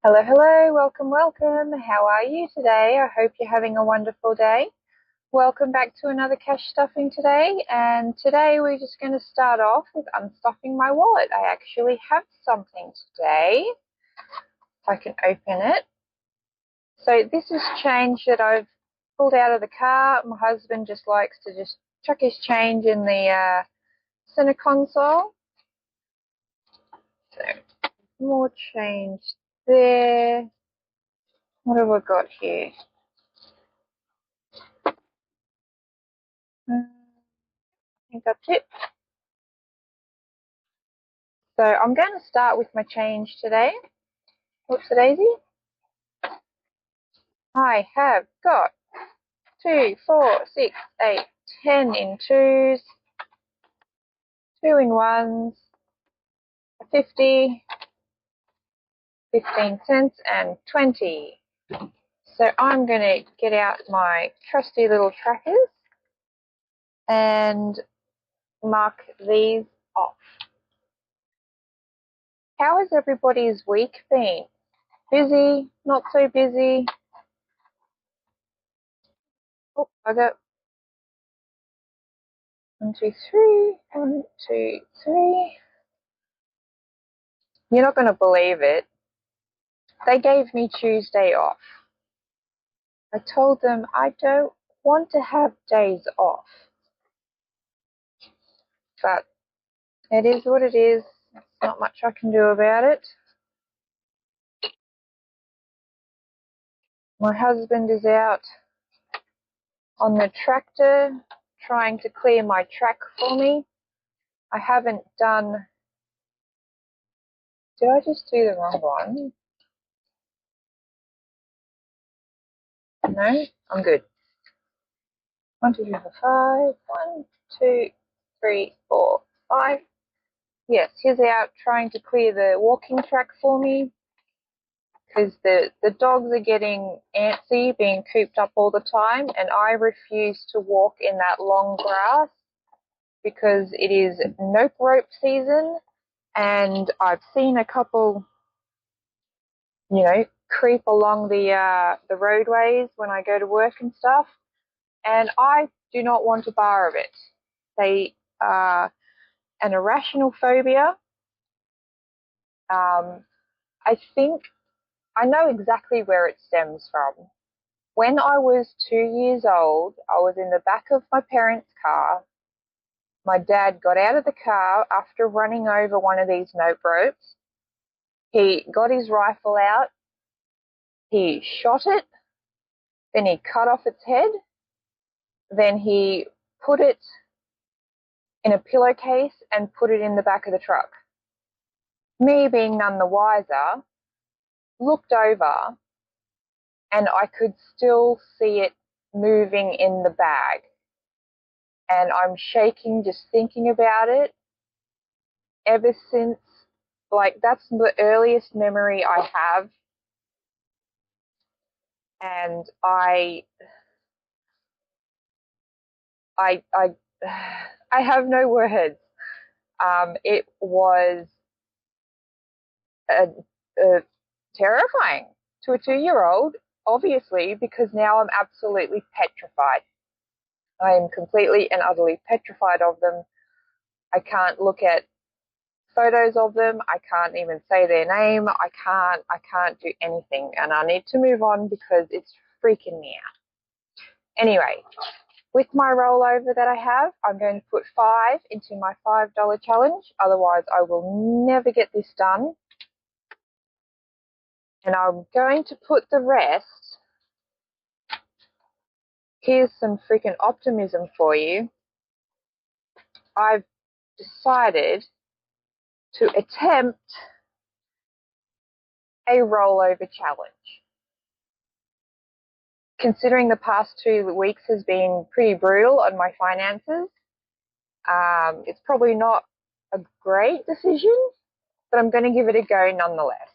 Hello, hello, welcome, welcome. How are you today? I hope you're having a wonderful day. Welcome back to another cash stuffing today. And today we're just going to start off with unstuffing my wallet. I actually have something today. If I can open it. So this is change that I've pulled out of the car. My husband just likes to just chuck his change in the center console. So more change there. What have I got here? I think that's it. So I'm going to start with my change today. Whoops a daisy. I have got 2, 4, 6, 8, 10 in twos, 2 in ones, 50, 15 cents, and 20. So I'm going to get out my trusty little trackers and mark these off. How has everybody's week been? Busy? Not so busy? Oh, I got 1, 2, 3, 1, 2, 3. You're not going to believe it. They gave me Tuesday off. I told them I don't want to have days off. But it is what it is. There's not much I can do about it. My husband is out on the tractor trying to clear my track for me. I haven't done... Did I just do the wrong one? No, I'm good. 1, 2, 3, 4, 5. 1, 2, 3, 4, 5. Yes, he's out trying to clear the walking track for me because the dogs are getting antsy, being cooped up all the time, and I refuse to walk in that long grass because it is nope rope season, and I've seen a couple, creep along the roadways when I go to work and stuff, and I do not want a bar of it. They are an irrational phobia. I think I know exactly where it stems from. When I was 2 years old, I was in the back of my parents' car. My dad got out of the car after running over one of these nope ropes. He got his rifle out. He shot it. Then he cut off its head. Then he put it in a pillowcase and put it in the back of the truck. Me, being none the wiser, looked over and I could still see it moving in the bag. And I'm shaking just thinking about it. Ever since, that's the earliest memory I have. And I, I have no words. It was terrifying to a 2-year-old, obviously, because now I'm absolutely petrified. I am completely and utterly petrified of them. I can't look at photos of them. I can't even say their name. I can't do anything, and I need to move on because it's freaking me out. Anyway, with my rollover that I have, I'm going to put 5 into my $5 challenge. Otherwise, I will never get this done. And I'm going to put the rest. Here's some freaking optimism for you. I've decided to attempt a rollover challenge. Considering the past 2 weeks has been pretty brutal on my finances, it's probably not a great decision, but I'm going to give it a go nonetheless.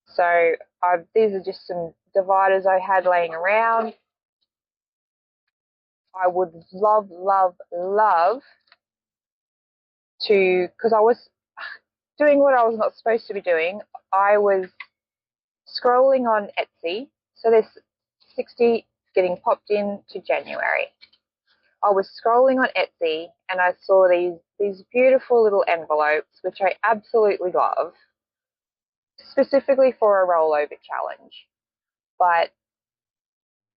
So these are just some dividers I had laying around. I would love, love, love to, because I was doing what I was not supposed to be doing. I was scrolling on Etsy. So there's 60 getting popped in to January. I was scrolling on Etsy and I saw these beautiful little envelopes, which I absolutely love, specifically for a rollover challenge. But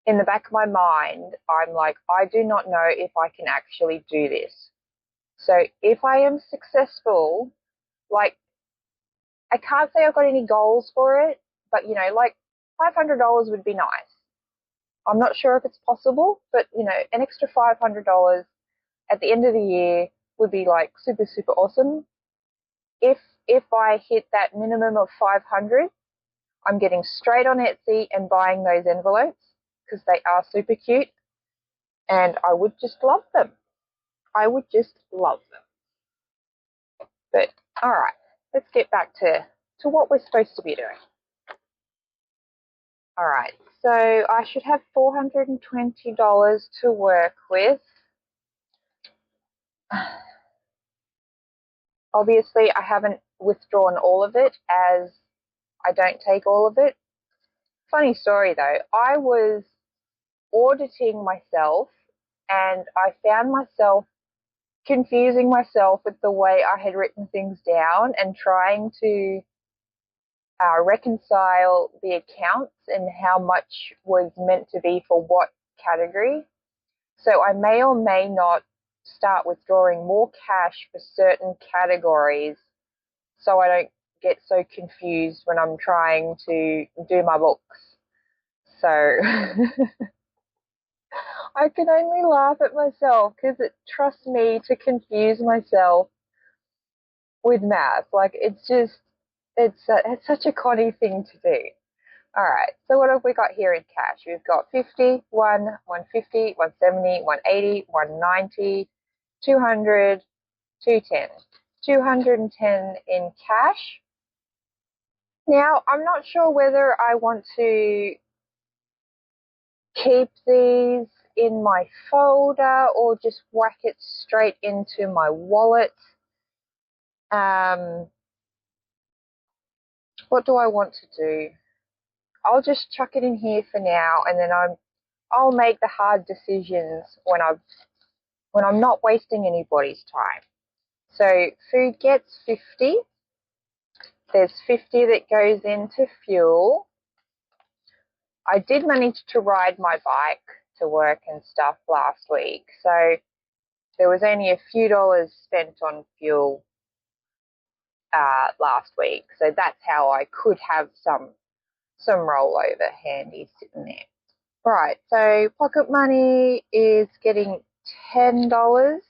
in the back of my mind, I'm like, I do not know if I can actually do this. So if I am successful, like, I can't say I've got any goals for it, but like $500 would be nice. I'm not sure if it's possible, but an extra $500 at the end of the year would be like super, super awesome. If I hit that minimum of 500, I'm getting straight on Etsy and buying those envelopes because they are super cute and I would just love them. I would just love them. But all right, let's get back to what we're supposed to be doing. All right, so I should have $420 to work with. Obviously, I haven't withdrawn all of it as I don't take all of it. Funny story though, I was auditing myself and I found myself confusing myself with the way I had written things down and trying to reconcile the accounts and how much was meant to be for what category. So I may or may not start withdrawing more cash for certain categories so I don't get so confused when I'm trying to do my books. So I can only laugh at myself because it trusts me to confuse myself with math. Like it's such a Connie thing to do. All right, so what have we got here in cash? We've got 50, 150, 170, 180, 190, 200, 210. 210 in cash. Now, I'm not sure whether I want to keep these in my folder or just whack it straight into my wallet. What do I want to do? I'll just chuck it in here for now, and then I'll make the hard decisions when I'm not wasting anybody's time. So food gets 50. There's 50 that goes into fuel. I did manage to ride my bike to work and stuff last week, so there was only a few dollars spent on fuel last week, so that's how I could have some rollover handy sitting there. Right, so pocket money is getting $10.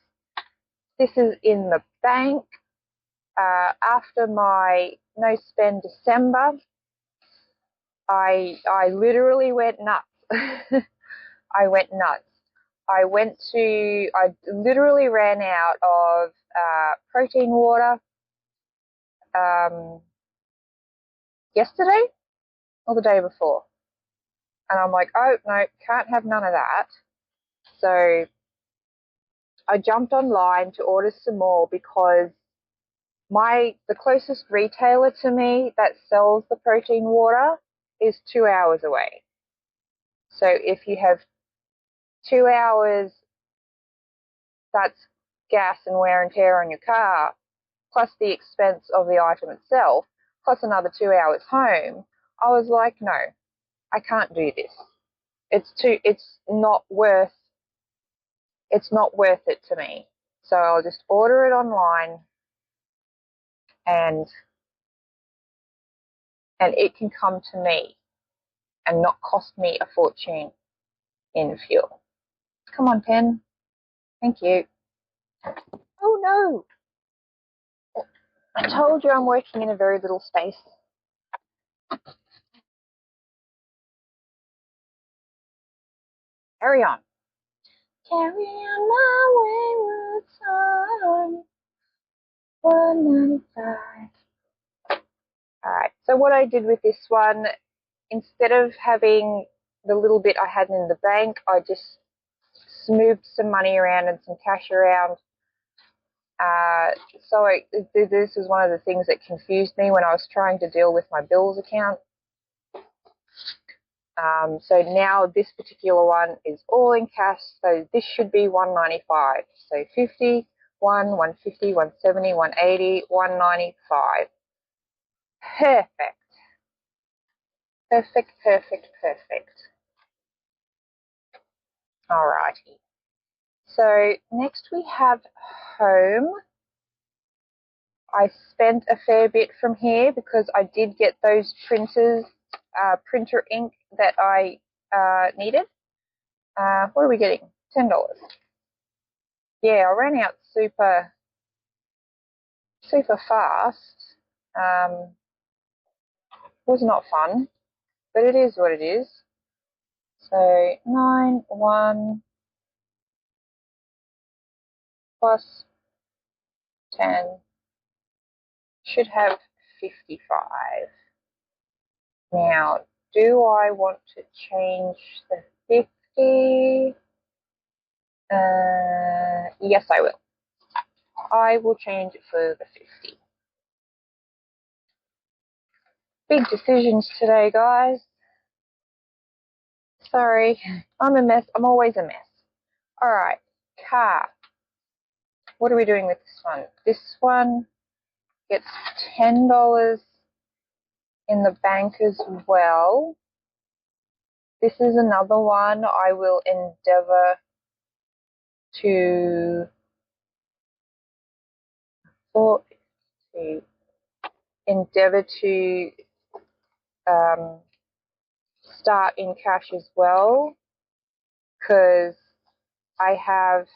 This is in the bank. After my no spend December, I literally went nuts. I went nuts. I literally ran out of protein water yesterday or the day before. And I'm like, oh, no, can't have none of that. So I jumped online to order some more because the closest retailer to me that sells the protein water is 2 hours away. So if you have 2 hours, that's gas and wear and tear on your car, plus the expense of the item itself, plus another 2 hours home. I was like, no, I can't do this. It's not worth it to me. So I'll just order it online and it can come to me and not cost me a fortune in fuel. Come on, pen. Thank you. Oh no. I told you I'm working in a very little space. Carry on. Carry on my wayward son. 195. All right, so what I did with this one, instead of having the little bit I had in the bank, I just moved some money around and some cash around. This was one of the things that confused me when I was trying to deal with my bills account. So now this particular one is all in cash, so this should be $195. So 50, 150, 170, 180, 195. Perfect. Perfect, perfect, perfect. Alrighty. So next we have home. I spent a fair bit from here because I did get those printer ink that I needed. What are we getting? $10. Yeah, I ran out super fast. Was not fun, but it is what it is. So 9, 1 plus 10 should have 55. Now, do I want to change the 50? Yes, I will. I will change it for the 50. Big decisions today, guys. Sorry, I'm a mess. I'm always a mess. All right, car. What are we doing with this one? This one gets $10 in the bank as well. This is another one I will endeavor to start in cash as well, because I have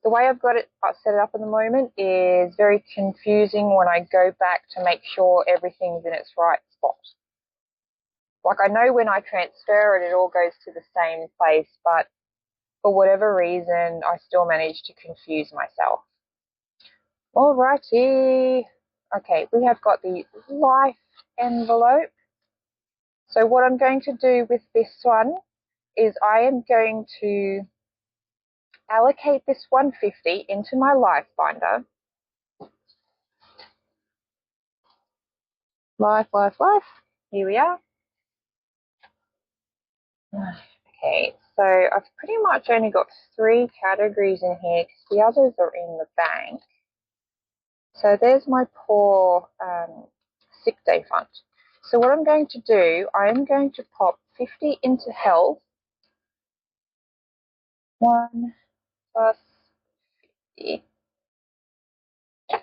the way I've got it set up at the moment is very confusing when I go back to make sure everything's in its right spot. Like, I know when I transfer it, it all goes to the same place, but for whatever reason, I still manage to confuse myself. Alrighty. Okay, we have got the life envelope. So what I'm going to do with this one is I am going to allocate this 150 into my life binder. Life. Here we are. Okay, so I've pretty much only got 3 categories in here because the others are in the bank. So there's my poor sick day fund. So what I'm going to do, I'm going to pop 50 into health. 1 plus 50.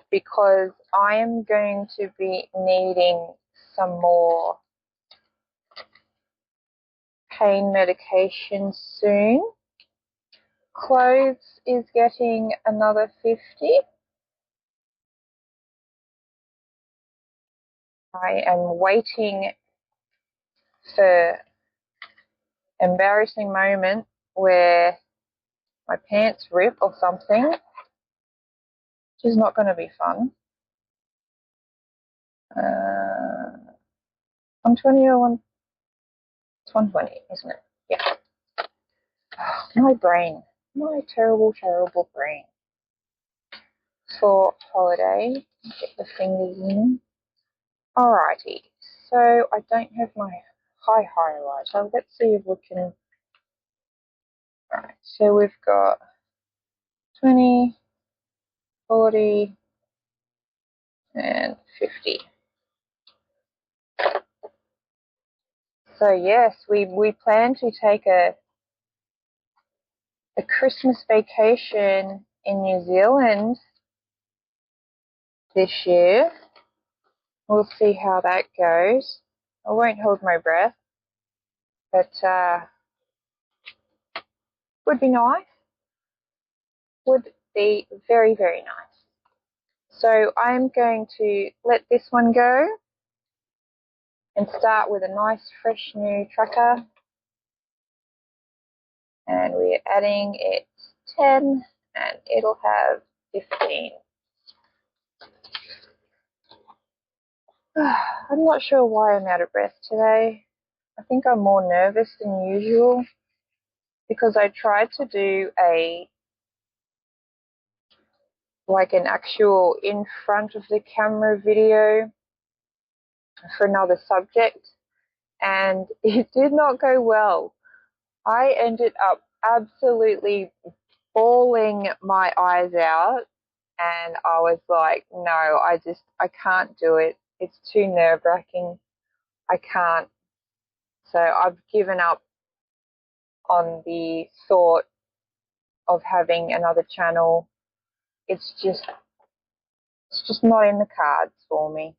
Because I am going to be needing some more pain medication soon. Clothes is getting another 50. I am waiting for embarrassing moment where my pants rip or something, which is not going to be fun. 120 or 120, isn't it? Yeah. My brain. My terrible, terrible brain. For holiday, get the fingers in. Alrighty, so I don't have my high highlighter. Let's see if we can. Alright, so we've got 20, 40, and 50. So yes, we plan to take a Christmas vacation in New Zealand this year. We'll see how that goes. I won't hold my breath, but would be nice. Would be very, very nice. So I'm going to let this one go and start with a nice fresh new tracker. And we're adding it 10 and it'll have 15. I'm not sure why I'm out of breath today. I think I'm more nervous than usual because I tried to do an actual in front of the camera video for another subject, and it did not go well. I ended up absolutely bawling my eyes out, and I was like, no, I can't do it. It's too nerve-wracking. I can't. So I've given up on the thought of having another channel. It's just not in the cards for me,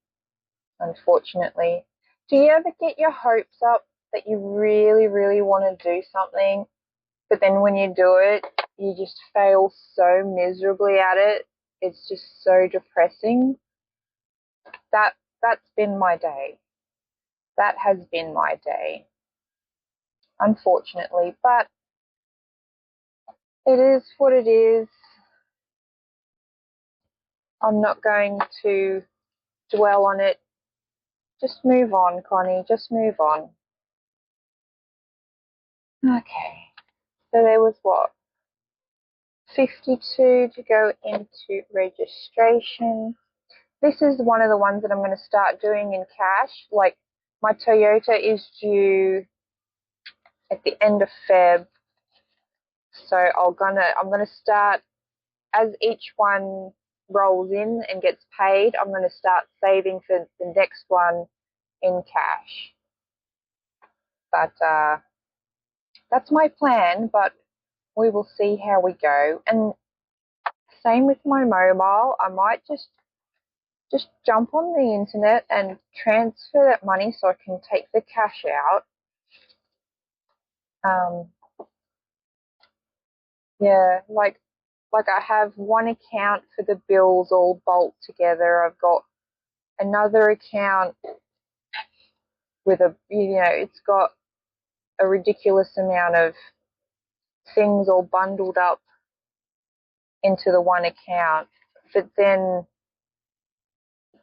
unfortunately. Do you ever get your hopes up that you really, really want to do something, but then when you do it, you just fail so miserably at it? It's just so depressing. That's been my day. That has been my day, unfortunately, but it is what it is. I'm not going to dwell on it. Just move on, Connie. Just move on. Okay. So there was what? 52 to go into registration. This is one of the ones that I'm going to start doing in cash. Like, my Toyota is due at the end of Feb. So I'm gonna start, as each one rolls in and gets paid, I'm gonna start saving for the next one in cash. But that's my plan, but we will see how we go. And same with my mobile. I might just jump on the internet and transfer that money so I can take the cash out. Yeah, like I have one account for the bills all bolt together. I've got another account with it's got a ridiculous amount of things all bundled up into the one account. But then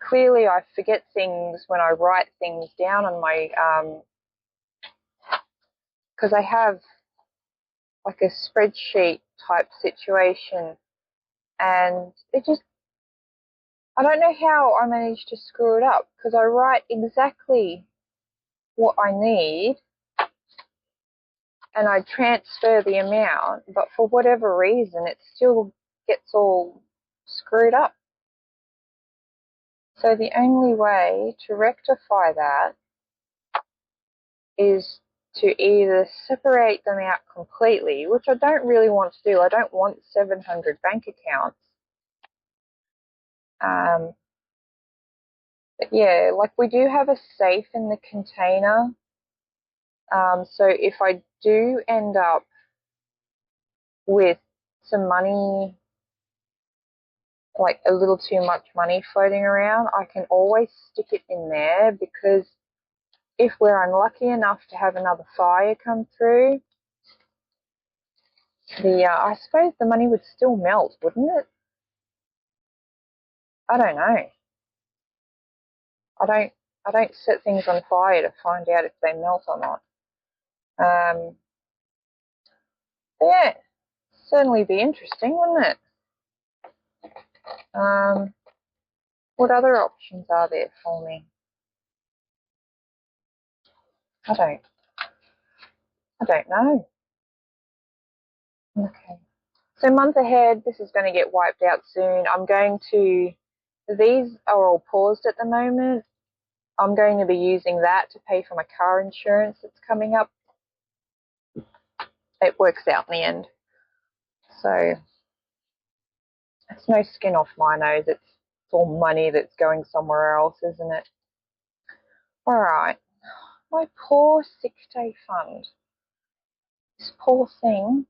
clearly I forget things when I write things down on my, because I have like a spreadsheet type situation, and I don't know how I managed to screw it up, because I write exactly what I need and I transfer the amount, but for whatever reason it still gets all screwed up. So the only way to rectify that is to either separate them out completely, which I don't really want to do. I don't want 700 bank accounts. But yeah, like, we do have a safe in the container. So if I do end up with some money, like a little too much money floating around, I can always stick it in there, because if we're unlucky enough to have another fire come through, I suppose the money would still melt, wouldn't it? I don't know. I don't set things on fire to find out if they melt or not. Yeah, certainly be interesting, wouldn't it? What other options are there for me? I don't know. Okay. So month ahead, this is going to get wiped out soon. These are all paused at the moment. I'm going to be using that to pay for my car insurance that's coming up. It works out in the end. So it's no skin off my nose. It's all money that's going somewhere else, isn't it? All right. My poor sick day fund. This poor thing.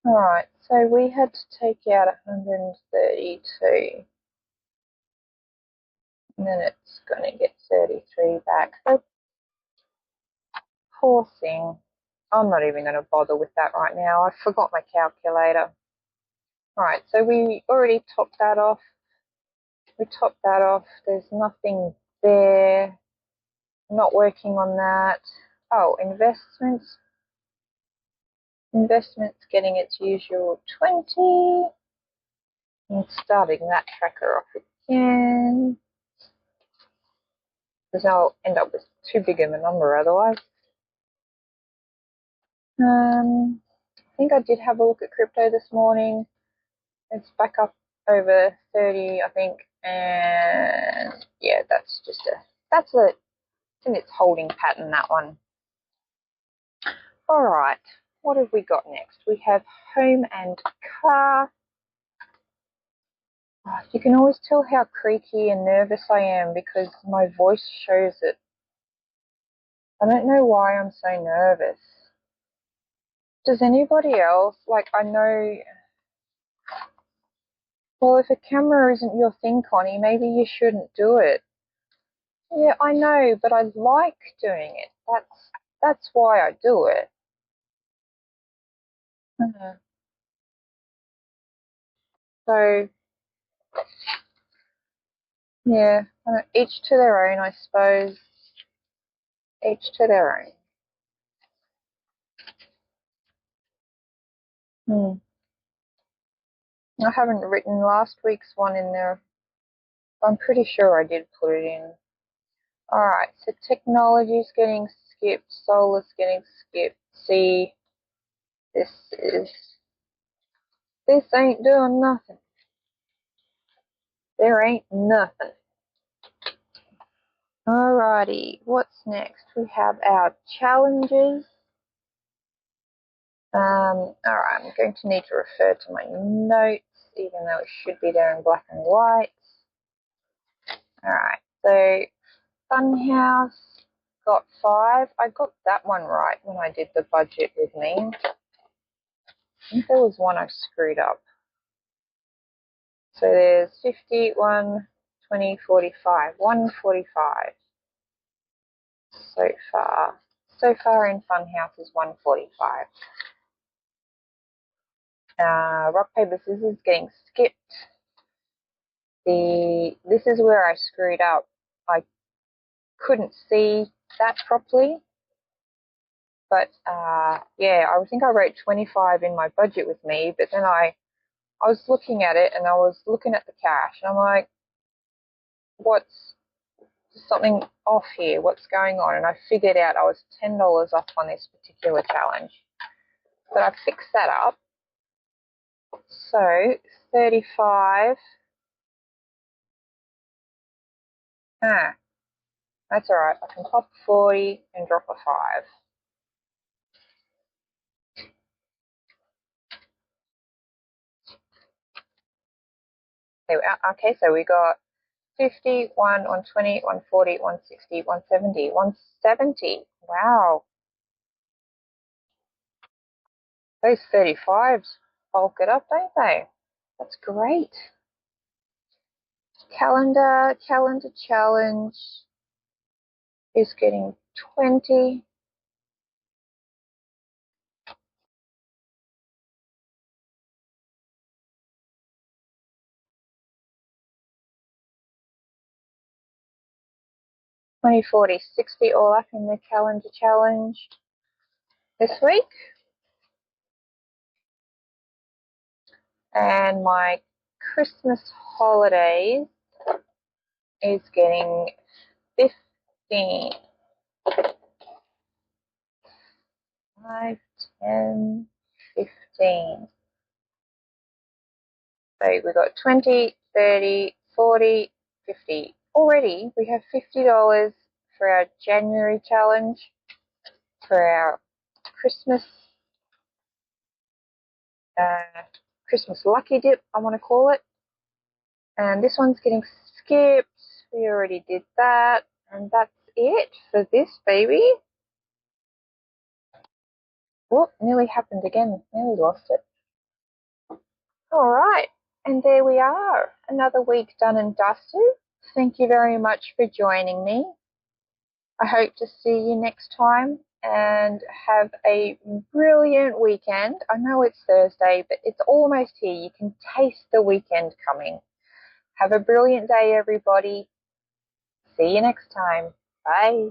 All right. So we had to take out 132. And then it's going to get 33 back. So poor thing. I'm not even going to bother with that right now. I forgot my calculator. Alright, so we already topped that off. There's nothing there. I'm not working on that. Oh, investments. Investments getting its usual 20. And starting that tracker off again. because I'll end up with too big of a number otherwise. I think I did have a look at crypto this morning. It's back up over 30, I think, and yeah, that's in its holding pattern, that one. All right, what have we got next? We have home and car. Oh, you can always tell how creaky and nervous I am because my voice shows it. I don't know why I'm so nervous. Does anybody else, like, I know, well, if a camera isn't your thing, Connie, maybe you shouldn't do it. Yeah, I know, but I like doing it. That's why I do it. Mhm. So, yeah, each to their own, I suppose. Each to their own. I haven't written last week's one in there. I'm pretty sure I did put it in. Alright, so technology's getting skipped, solar's getting skipped. See, this ain't doing nothing. There ain't nothing. Alrighty, what's next? We have our challenges. Alright, I'm going to need to refer to my notes, even though it should be there in black and white. Alright, so Funhouse got 5. I got that one right when I did the budget with me. I think there was one I screwed up. So there's 50, 1, 20, 45. 145 so far. So far in Funhouse is 145. Rock, paper, scissors getting skipped. This is where I screwed up. I couldn't see that properly. But yeah, I think I wrote 25 in my budget with me, but then I was looking at it and I was looking at the cash and I'm like, what's something off here? What's going on? And I figured out I was $10 off on this particular challenge. But I fixed that up. So 35. That's all right. I can pop 40 and drop a 5. Okay, so we got 50, 1, 120, 140, 160, 170, 170. Wow. Those 35s bulk it up, don't they? That's great. Calendar challenge is getting 20. $20, $40, $60 all up in the calendar challenge this week. And my Christmas holidays is getting 15. 5, 10, 15. So we got 20, 30, 40, 50. Already we have $50 for our January challenge, for our Christmas Christmas lucky dip, I want to call it. And this one's getting skipped. We already did that. And that's it for this baby. Whoop, nearly happened again. Nearly lost it. All right. And there we are. Another week done and dusted. Thank you very much for joining me. I hope to see you next time and have a brilliant weekend. I know it's Thursday, but it's almost here. You can taste the weekend coming. Have a brilliant day, everybody. See you next time. Bye.